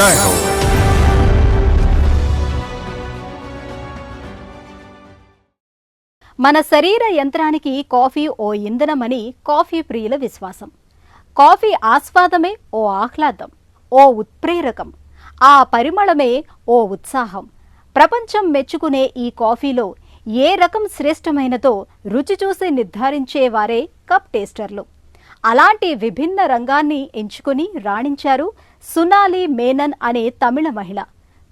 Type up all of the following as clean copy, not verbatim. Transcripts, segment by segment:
జై హో. మన శరీర యంత్రానికి కాఫీ ఓ ఇంధనమని కాఫీ ప్రియుల విశ్వాసం. కాఫీ ఆస్వాదమే ఓ ఆహ్లాదం, ఓ ఉత్ప్రేరకం. ఆ పరిమళమే ఓ ఉత్సాహం. ప్రపంచం మెచ్చుకునే ఈ కాఫీలో ఏ రకం శ్రేష్టమైనదో రుచి చూసి నిర్ధారించేవారే కప్ టేస్టర్లు. అలాంటి విభిన్న రంగాన్ని ఎంచుకుని రాణించారు సునాలి మేనన్ అనే తమిళ మహిళ.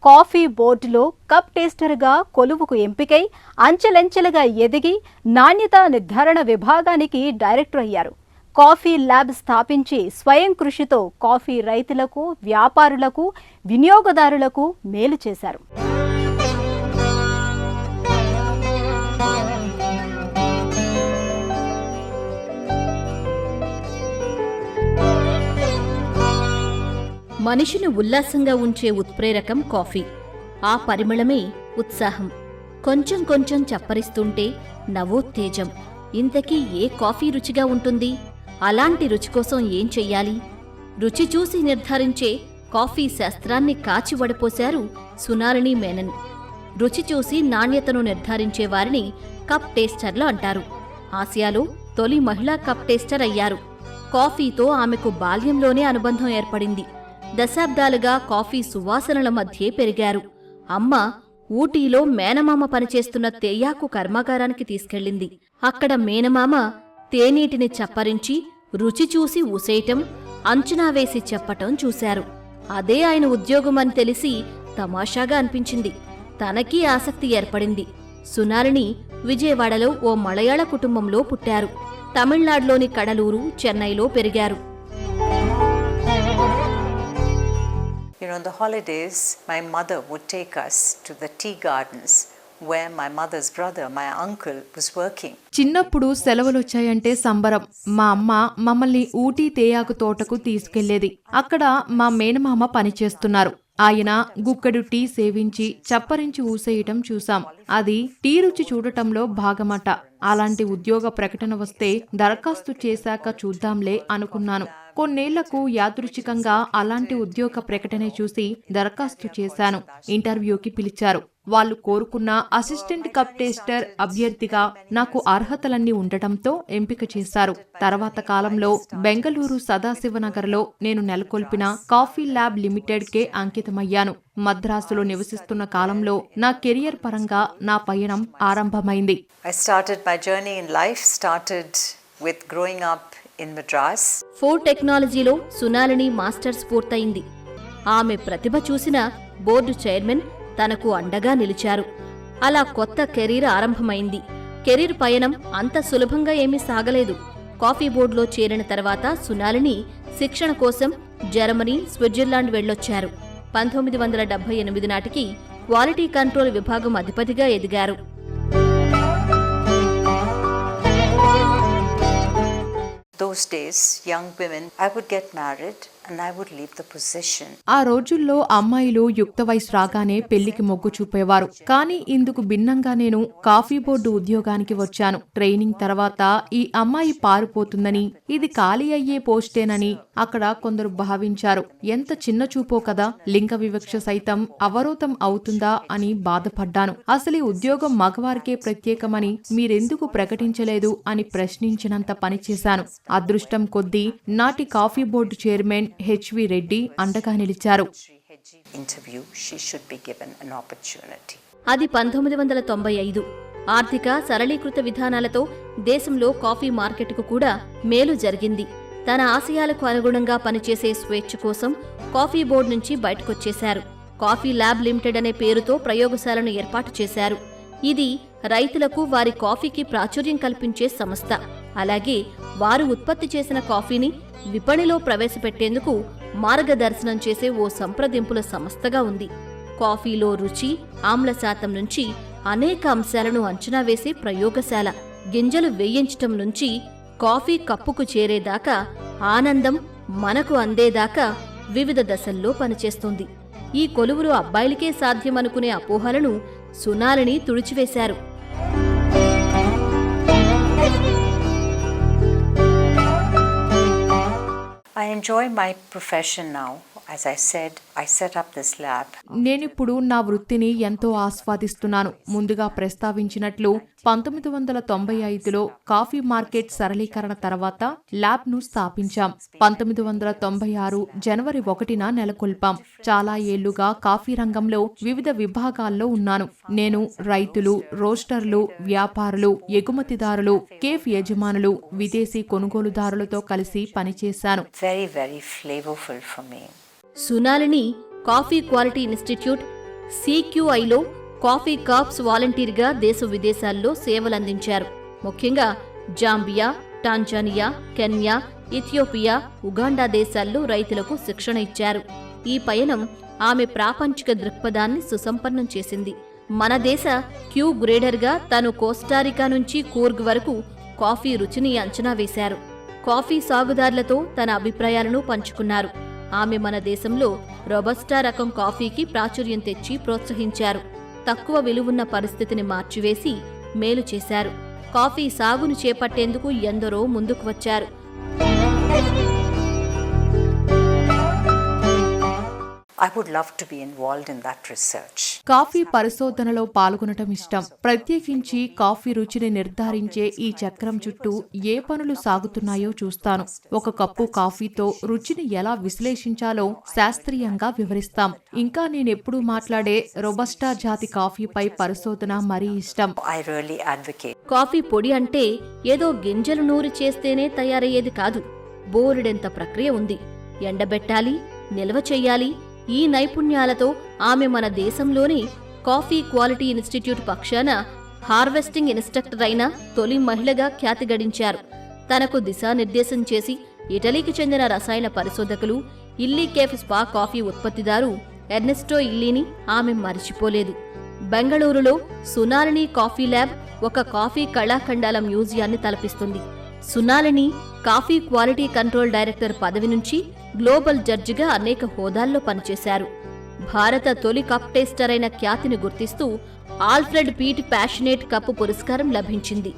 కాఫీ బోర్డులో కప్ టేస్టర్గా కొలువుకు ఎంపికై అంచెలంచెలుగా ఎదిగి నాణ్యత నిర్ధారణ విభాగానికి డైరెక్టర్ అయ్యారు. కాఫీ ల్యాబ్ స్థాపించి స్వయం కృషితో కాఫీ రైతులకు, వ్యాపారులకు, వినియోగదారులకు మేలు చేశారు. మనిషిని ఉల్లాసంగా ఉంచే ఉత్ప్రేరకం కాఫీ. ఆ పరిమళమే ఉత్సాహం. కొంచెం కొంచెం చప్పరిస్తుంటే నవోత్తేజం. ఇంతకీ ఏ కాఫీ రుచిగా ఉంటుంది? అలాంటి రుచి కోసం ఏం చెయ్యాలి? రుచి చూసి నిర్ధారించే కాఫీ శాస్త్రాన్ని కాచి వడపోశారు సునాలిని మేనన్. రుచి చూసి నాణ్యతను నిర్ధారించే వారిని కప్ టేస్టర్లు అంటారు. ఆసియాలో తొలి మహిళా కప్ టేస్టర్ అయ్యారు. కాఫీతో ఆమెకు బాల్యంలోనే అనుబంధం ఏర్పడింది. దశాబ్దాలుగా కాఫీ సువాసనల మధ్యే పెరిగారు. అమ్మ ఊటీలో మేనమామ పనిచేస్తున్న తేయాకు కర్మాగారానికి తీసుకెళ్ళింది. అక్కడ మేనమామ తేనీటిని చప్పరించి రుచి చూసి ఊసేయటం, అంచనా వేసి చెప్పటం చూశారు. అదే ఆయన ఉద్యోగమని తెలిసి తమాషాగా అనిపించింది. తనకీ ఆసక్తి ఏర్పడింది. సునాలిని విజయవాడలో ఓ మలయాళ కుటుంబంలో పుట్టారు. తమిళనాడులోని కడలూరు, చెన్నైలో పెరిగారు. On the holidays, my mother would take us to the tea gardens where my mother's brother, my uncle, was working. చిన్నప్పుడు సెలవులొచ్చాయంటే సంబరం. మా అమ్మ మమ్మల్ని ఊటీ తేయాకు తోటకు తీసుకెళ్లేది. అక్కడ మా మేనమామ పనిచేస్తున్నారు. ఆయన గుక్కడు టీ సేవించి చప్పరించి ఊసేయటం చూశాం. అది టీ రుచి చూడటంలో భాగమట. అలాంటి ఉద్యోగ ప్రకటన వస్తే దరఖాస్తు చేశాక చూద్దాంలే అనుకున్నాను. కొన్నేళ్లకు యాదృచ్ఛికంగా అలాంటి ఉద్యోగ ప్రకటన చూసి దరఖాస్తు చేశాను. ఇంటర్వ్యూకి పిలిచారు. వాళ్ళు కోరుకున్న అసిస్టెంట్ కప్ టేస్టర్ అభ్యర్థిగా నాకు అర్హతలన్నీ ఉండటంతో ఎంపిక చేశారు. తర్వాత కాలంలో బెంగళూరు సదాశివనగర్లో నేను నెలకొల్పిన కాఫీ ల్యాబ్ లిమిటెడ్ కే అంకితమయ్యాను. మద్రాసులో నివసిస్తున్న కాలంలో నా కెరియర్ పరంగా నా పయనం ఆరంభమైంది. I started my journey in life with growing up in Madras. Ford టెక్నాలజీలో సునాలిని మాస్టర్స్ పూర్తయింది. ఆమె ప్రతిభ చూసిన బోర్డు చైర్మన్ తనకు అండగా నిలిచారు. అలా కొత్త కెరీర్ ఆరంభమైంది. కెరీర్ పయనం అంత సులభంగా ఏమీ సాగలేదు. కాఫీ బోర్డులో చేరిన తర్వాత సునాలిని శిక్షణ కోసం జర్మనీ, స్విట్జర్లాండ్ వెళ్లొచ్చారు. 1978 నాటికి క్వాలిటీ కంట్రోల్ విభాగం అధిపతిగా ఎదిగారు. Those days, young women, I would get married and I would leave the position. ఆ రోజుల్లో అమ్మాయిలు యుక్త వయసు రాగానే పెళ్లికి మొగ్గు చూపేవారు. కానీ ఇందుకు భిన్నంగా నేను కాఫీ బోర్డు ఉద్యోగానికి వచ్చాను. ట్రైనింగ్ తర్వాత ఈ అమ్మాయి పారిపోతుందని, ఇది ఖాళీ అయ్యే పోస్టేనని అక్కడ కొందరు భావించారు. ఎంత చిన్న చూపో కదా, లింగ వివక్ష సైతం అవరోధం అవుతుందా అని బాధపడ్డాను. అసలు ఈ ఉద్యోగం మగవారికే ప్రత్యేకమని మీరెందుకు ప్రకటించలేదు అని ప్రశ్నించినంత పనిచేశాను. అదృష్టం కొద్దీ నాటి coffee board chairman HV Reddy అండగా నిలిచారు. అది 1995. ఆర్థిక సరళీకృత విధానాలతో దేశంలో కాఫీ మార్కెట్కు కూడా మేలు జరిగింది. తన ఆశయాలకు అనుగుణంగా పనిచేసే స్వేచ్ఛ కోసం కాఫీ బోర్డు నుంచి బయటకొచ్చేశారు. కాఫీ ల్యాబ్ లిమిటెడ్ అనే పేరుతో ప్రయోగశాలను ఏర్పాటు చేశారు. ఇది రైతులకు వారి కాఫీకి ప్రాచుర్యం కల్పించే సంస్థ. అలాగే వారు ఉత్పత్తి చేసిన కాఫీని విపణిలో ప్రవేశపెట్టేందుకు మార్గదర్శనం చేసే ఓ సంప్రదింపుల సంస్థగా ఉంది. కాఫీలో రుచి, ఆమ్ల శాతం నుంచి అనేక అంశాలను అంచనా వేసే ప్రయోగశాల. గింజలు వేయించటం నుంచి కాఫీ కప్పుకు చేరేదాకా, ఆనందం మనకు అందేదాకా వివిధ దశల్లో పనిచేస్తోంది. ఈ కొలువులు అబ్బాయిలకే సాధ్యమనుకునే అపోహలను సునాలిని తుడిచివేశారు. I enjoy my profession now. as I said, I set up this lab. నేనిప్పుడు నా వృత్తిని ఎంతో ఆస్వాదిస్తున్నాను. ముందుగా ప్రస్తావించినట్లు 1995లో కాఫీ మార్కెట్ సరళీకరణ తర్వాత ల్యాబ్ను స్థాపించాం. 1996 జనవరి 1న నెలకొల్పాం. చాలా ఏళ్లుగా కాఫీ రంగంలో వివిధ విభాగాల్లో ఉన్నాను. నేను రైతులు, రోస్టర్లు, వ్యాపారులు, ఎగుమతిదారులు, కేఫ్ యజమానులు, విదేశీ కొనుగోలుదారులతో కలిసి పనిచేశాను. Very, very flavorful for me. Sunalini coffee quality institute CQIలో కాఫీ కాప్స్ వాలంటీర్గా దేశ విదేశాల్లో సేవలందించారు. ముఖ్యంగా Zambia, Tanzania, Kenya, Ethiopia, Uganda దేశాల్లో రైతులకు శిక్షణ ఇచ్చారు. ఈ పయనం ఆమె ప్రాపంచిక దృక్పథాన్ని సుసంపన్నం చేసింది. మన దేశ క్యూ గ్రేడర్గా తను కోస్టారికా నుంచి కూర్గ్ వరకు కాఫీ రుచిని అంచనా వేశారు. కాఫీ సాగుదారులతో తన అభిప్రాయాలను పంచుకున్నారు. ఆమె మన దేశంలో రోబస్టా రకం కాఫీకి ప్రాచుర్యం తెచ్చి ప్రోత్సహించారు. తక్కువ విలువున్న పరిస్థితిని మార్చివేసి మేలు చేశారు. కాఫీ సాగును చేపట్టేందుకు ఎందరో ముందుకు వచ్చారు. I would love to be involved in that research. Coffee పరిశోధనలో పాల్గొనటం ఇష్టం. ప్రత్యేకించి కాఫీ రుచిని నిర్ధారించే ఈ చక్రం చుట్టూ ఏ పనులు సాగుతున్నాయో చూస్తాను. ఒక కప్పు కాఫీతో రుచిని ఎలా విశ్లేషించాలో శాస్త్రీయంగా వివరిస్తాం. ఇంకా నేనెప్పుడూ మాట్లాడే రోబస్టా జాతి కాఫీపై పరిశోధన మరీ ఇష్టం. I really advocate. కాఫీ పొడి అంటే ఏదో గింజలు నూరి చేస్తేనే తయారయ్యేది కాదు. బోలెడంత ప్రక్రియ ఉంది. ఎండబెట్టాలి, నిల్వ చెయ్యాలి. ఈ నైపుణ్యాలతో ఆమె మన దేశంలోని కాఫీ క్వాలిటీ ఇన్స్టిట్యూట్ పక్షాన హార్వెస్టింగ్ ఇన్స్ట్రక్టర్ అయిన తొలి మహిళగా ఖ్యాతి గడించారు. తనకు దిశానిర్దేశం చేసి ఇటలీకి చెందిన రసాయన పరిశోధకులు, ఇల్లీ కేఫ్ స్పా కాఫీ ఉత్పత్తిదారు ఎర్నెస్టో ఇల్లీని ఆమె మరిచిపోలేదు. బెంగళూరులో సునాలిని కాఫీ ల్యాబ్ ఒక కాఫీ కళాఖండాల మ్యూజియాన్ని తలపిస్తుంది. Sunalini coffee quality control director పదవి నుంచి గ్లోబల్ జడ్జిగా అనేక హోదాల్లో పనిచేశారు. భారత తొలి కప్ టేస్టర్ అయిన ఖ్యాతిని గుర్తిస్తూ ఆల్ఫ్రెడ్ పీట్ ప్యాషనేట్ కప్ పురస్కారం లభించింది.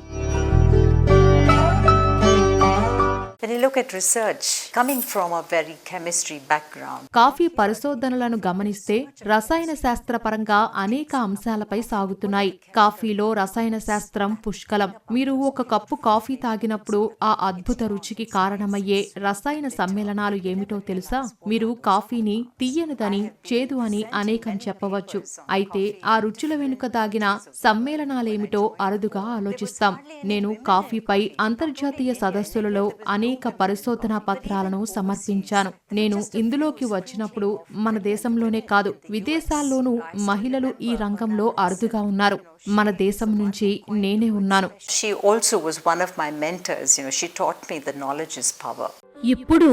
When you look at research coming from a very chemistry background, coffee పరిశోధనలను గమనిస్తే రసాయన శాస్త్ర పరంగా అనేక అంశాలపై సాగుతున్నాయి. కాఫీలో రసాయన శాస్త్రం పుష్కలం. మీరు ఒక కప్పు కాఫీ తాగినప్పుడు ఆ అద్భుత రుచికి కారణమయ్యే రసాయన సమ్మేళనాలు ఏమిటో తెలుసా? మీరు కాఫీని తీయనిదని, చేదు అని అనేకం చెప్పవచ్చు. అయితే ఆ రుచుల వెనుక దాగిన సమ్మేళనాలేమిటో అరుదుగా ఆలోచిస్తాం. నేను కాఫీపై అంతర్జాతీయ సదస్సులలో అనేక పరిశోధనా పత్రాలను సమర్పించాను. నేను ఇందులోకి వచ్చినప్పుడు మన దేశంలోనే కాదు, విదేశాల్లోనూ మహిళలు ఈ రంగంలో అరుదుగా ఉన్నారు. మన దేశం నుంచి నేనే ఉన్నాను. she also was one of my mentors. She taught me that knowledge is power. ఇప్పుడు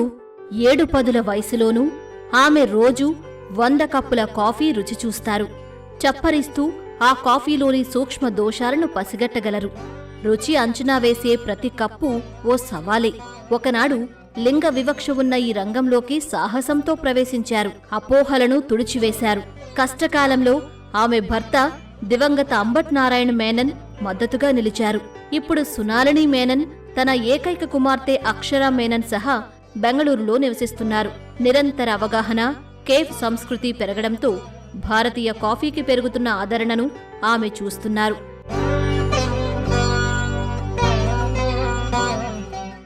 7-10 వయసులోనూ ఆమె రోజు 100 కప్పుల కాఫీ రుచి చూస్తారు. చప్పరిస్తూ ఆ కాఫీలోని సూక్ష్మ దోషాలను పసిగట్టగలరు. రుచి అంచనా వేసే ప్రతి కప్పు ఓ సవాలే. ఒకనాడు లింగ వివక్ష ఉన్న ఈ రంగంలోకి సాహసంతో ప్రవేశించారు. అపోహలను తుడిచివేశారు. కష్టకాలంలో ఆమె భర్త దివంగత అంబట్ నారాయణ మేనన్ మద్దతుగా నిలిచారు. ఇప్పుడు సునాలిని మేనన్ తన ఏకైక కుమార్తె అక్షరా మేనన్ సహా బెంగళూరులో నివసిస్తున్నారు. నిరంతర అవగాహన, కేఫ్ సంస్కృతి పెరగడంతో భారతీయ కాఫీకి పెరుగుతున్న ఆదరణను ఆమె చూస్తున్నారు.